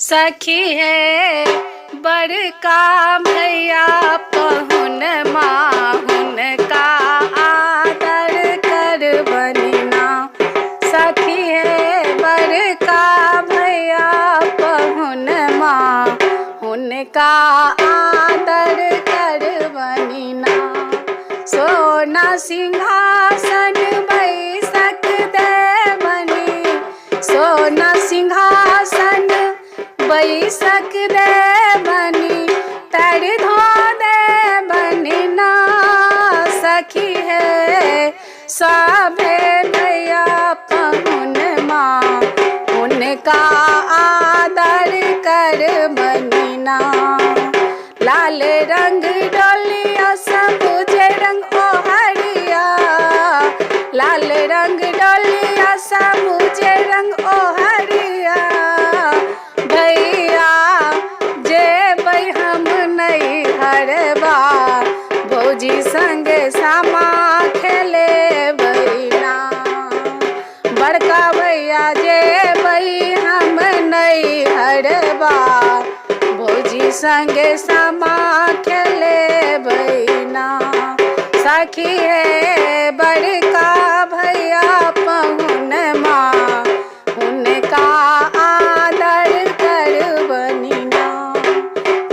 सखी है बड़का भैया पहुन माहुन का आदर कर बनिना। सखी है बड़का भैया पहुन माहुन का आदर कर बनिना। सोना सिंहासन बैसक दे बनी, सोना सिंहासन बैसक दे बनी, तर धो दे बनिना। सखी है सभे भैया पहुन माँ उनका आदर कर बनिना। लाल रंग डोलिया सबुज रंग ओहरिया, लाल रंग डोलिया सबुज रंग ओहरिया। भैया जेबै हम नहीं हरबा, भौजी संगे सामा खेले बैना। बड़का भैया जेबै हम नहीं हरबा, भौजी संगे सामा खेले बैना। सखी है बड़का भैया पहुन माँ उनका आदर कर बनिना।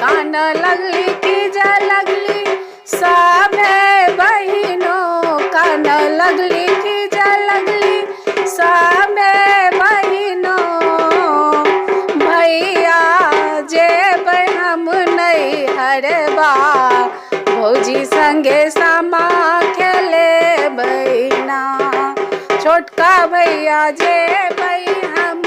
कान लगली की जा लगली सभे बहिनों, कान लगली की जा लगली सभे बहिनों। भैया जेबै हम नहीं हरबा, भौजी संगे सामा खेले बैना। छोटका भैया जेबै हम